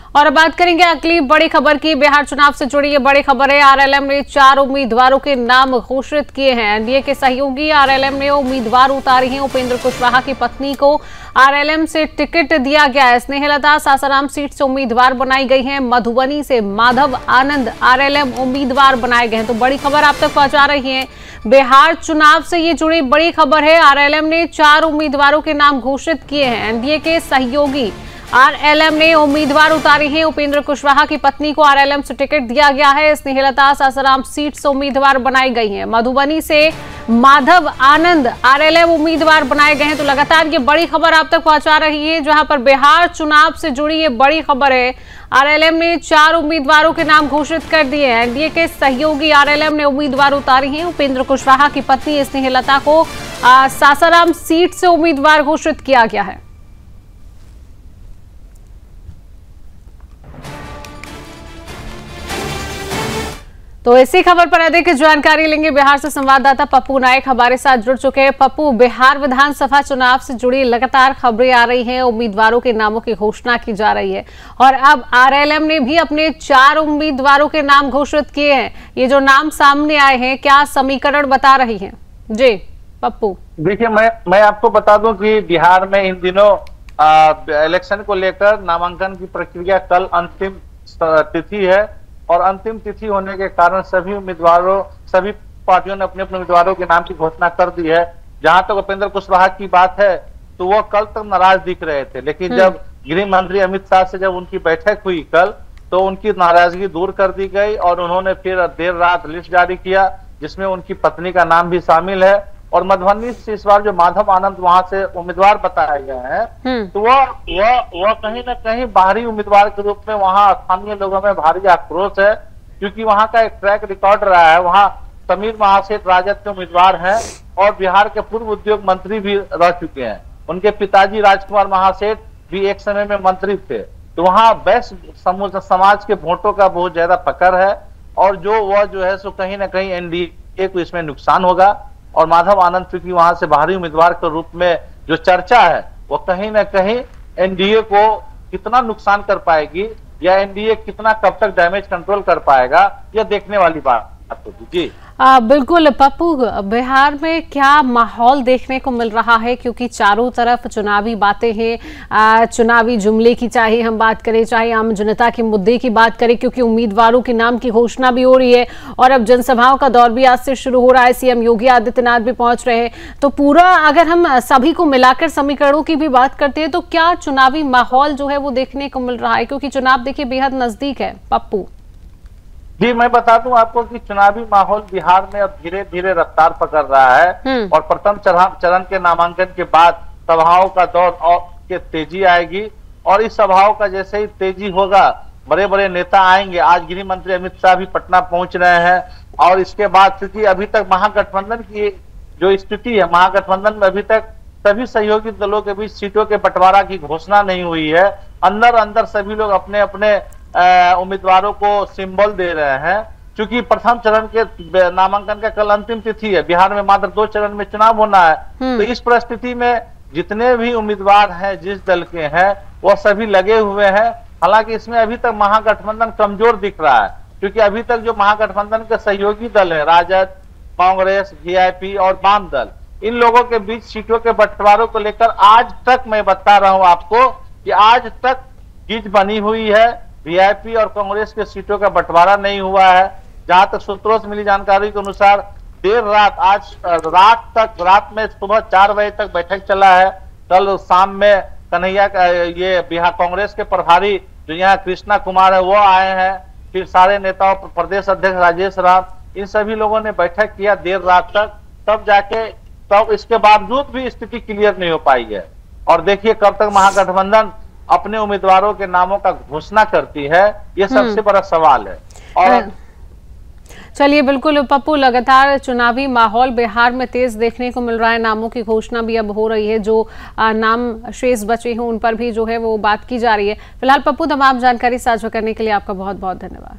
और अब बात करेंगे अगली बड़ी खबर की। बिहार चुनाव से जुड़ी ये बड़ी खबर है। आरएलएम ने 4 उम्मीदवारों के नाम घोषित किए हैं। एनडीए के सहयोगी आरएलएम ने उम्मीदवार उतारी हैं। उपेंद्र कुशवाहा की पत्नी को आरएलएम से टिकट दिया गया है। स्नेहलता सासाराम सीट से उम्मीदवार बनाई गई हैं। मधुबनी से माधव आनंद आरएलएम उम्मीदवार बनाए गए हैं। तो बड़ी खबर आप तक पहुंचा रही है। बिहार चुनाव से ये जुड़ी बड़ी खबर है। आरएलएम ने 4 उम्मीदवारों के नाम घोषित किए हैं। एनडीए के सहयोगी आरएलएम ने उम्मीदवार उतारी हैं। उपेंद्र कुशवाहा की पत्नी को आरएलएम से टिकट दिया गया है। स्नेहलता सासाराम सीट से उम्मीदवार बनाई गई हैं। मधुबनी से माधव आनंद आरएलएम उम्मीदवार बनाए गए हैं। तो लगातार ये बड़ी खबर आप तक पहुंचा रही है। जहां पर बिहार चुनाव से जुड़ी ये बड़ी खबर है। आरएलएम ने 4 उम्मीदवारों के नाम घोषित कर दिए हैं। एनडीए के सहयोगी आरएलएम ने उम्मीदवार उतारी हैं। उपेंद्र कुशवाहा की पत्नी स्नेहलता को सासाराम सीट से उम्मीदवार घोषित किया गया है। तो इसी खबर पर अधिक जानकारी लेंगे। बिहार से संवाददाता पप्पू नायक हमारे साथ जुड़ चुके हैं। पप्पू, बिहार विधानसभा चुनाव से जुड़ी लगातार खबरें आ रही हैं। उम्मीदवारों के नामों की घोषणा की जा रही है और अब आरएलएम ने भी अपने 4 उम्मीदवारों के नाम घोषित किए हैं। ये जो नाम सामने आए हैं, क्या समीकरण बता रही है? जी पप्पू। देखिए, मैं आपको बता दूं कि बिहार में इन दिनों इलेक्शन को लेकर नामांकन की प्रक्रिया कल अंतिम तिथि है और अंतिम तिथि होने के कारण सभी पार्टियों ने अपने अपने उम्मीदवारों के नाम की घोषणा कर दी है। जहां तक उपेंद्र कुशवाहा की बात है तो वो कल तक नाराज दिख रहे थे, लेकिन जब गृह मंत्री अमित शाह से जब उनकी बैठक हुई कल, तो उनकी नाराजगी दूर कर दी गई और उन्होंने फिर देर रात लिस्ट जारी किया जिसमें उनकी पत्नी का नाम भी शामिल है। और मधुबनी से इस बार जो माधव आनंद वहां से उम्मीदवार बताया गया है, तो वो कहीं ना कहीं बाहरी उम्मीदवार के रूप में वहां स्थानीय लोगों में भारी आक्रोश है, क्योंकि वहां का एक ट्रैक रिकॉर्ड रहा है। वहां समीर महासेठ राजद के उम्मीदवार हैं और बिहार के पूर्व उद्योग मंत्री भी रह चुके हैं। उनके पिताजी राजकुमार महासेठ भी एक समय में मंत्री थे। तो वहां वैश्य समाज के वोटों का बहुत ज्यादा पकड़ है और जो है सो कहीं ना कहीं एनडीए को इसमें नुकसान होगा। और माधव आनंद चूंकि वहां से बाहरी उम्मीदवार के रूप में जो चर्चा है, वो कहीं ना कहीं एनडीए को कितना नुकसान कर पाएगी या एनडीए कितना कब तक डैमेज कंट्रोल कर पाएगा, यह देखने वाली बात होगी। जी बिल्कुल पप्पू, बिहार में क्या माहौल देखने को मिल रहा है? क्योंकि चारों तरफ चुनावी बातें हैं, चुनावी जुमले की चाहे हम बात करें, चाहे आम जनता के मुद्दे की बात करें, क्योंकि उम्मीदवारों के नाम की घोषणा भी हो रही है और अब जनसभाओं का दौर भी आज से शुरू हो रहा है। सीएम योगी आदित्यनाथ भी पहुंच रहे हैं। तो पूरा अगर हम सभी को मिलाकर समीकरणों की भी बात करते हैं तो क्या चुनावी माहौल जो है वो देखने को मिल रहा है? क्योंकि चुनाव देखिए बेहद नजदीक है। पप्पू जी, मैं बता दूं आपको कि चुनावी माहौल बिहार में अब धीरे धीरे रफ्तार पकड़ रहा है और प्रथम चरण के नामांकन के बाद सभाओं का दौर और के तेजी आएगी और इस सभाओं का जैसे ही तेजी होगा, बड़े बड़े नेता आएंगे। आज गृह मंत्री अमित शाह भी पटना पहुंच रहे हैं और इसके बाद क्योंकि अभी तक महागठबंधन की जो स्थिति है, महागठबंधन में अभी तक सभी सहयोगी दलों के बीच सीटों के बंटवारा की घोषणा नहीं हुई है। अंदर अंदर सभी लोग अपने अपने उम्मीदवारों को सिंबल दे रहे हैं। क्योंकि प्रथम चरण के नामांकन का कल अंतिम तिथि है। बिहार में मात्र 2 चरण में चुनाव होना है। तो इस परिस्थिति में जितने भी उम्मीदवार हैं जिस दल के हैं, वो सभी लगे हुए हैं। हालांकि इसमें अभी तक महागठबंधन कमजोर दिख रहा है, क्योंकि अभी तक जो महागठबंधन के सहयोगी दल है, राजद, कांग्रेस, वीआईपी और वाम दल, इन लोगों के बीच सीटों के बंटवारों को लेकर आज तक मैं बता रहा हूं आपको कि आज तक जीत बनी हुई है। वीआईपी और कांग्रेस के सीटों का बंटवारा नहीं हुआ है। जहां तक सूत्रों से मिली जानकारी के अनुसार देर रात आज रात में सुबह 4 बजे तक बैठक चला है। कल शाम में कन्हैया ये बिहार कांग्रेस के प्रभारी जो यहाँ कृष्णा कुमार है वो आए हैं। फिर सारे नेताओं, प्रदेश अध्यक्ष राजेश राम, इन सभी लोगों ने बैठक किया देर रात तक। तब इसके बावजूद भी स्थिति क्लियर नहीं हो पाई है। और देखिए कब तक महागठबंधन अपने उम्मीदवारों के नामों का घोषणा करती है, ये सबसे बड़ा सवाल है। और चलिए बिल्कुल पप्पू, लगातार चुनावी माहौल बिहार में तेज देखने को मिल रहा है। नामों की घोषणा भी अब हो रही है। जो नाम शेष बचे हैं उन पर भी जो है वो बात की जा रही है। फिलहाल पप्पू, तमाम जानकारी साझा करने के लिए आपका बहुत बहुत धन्यवाद।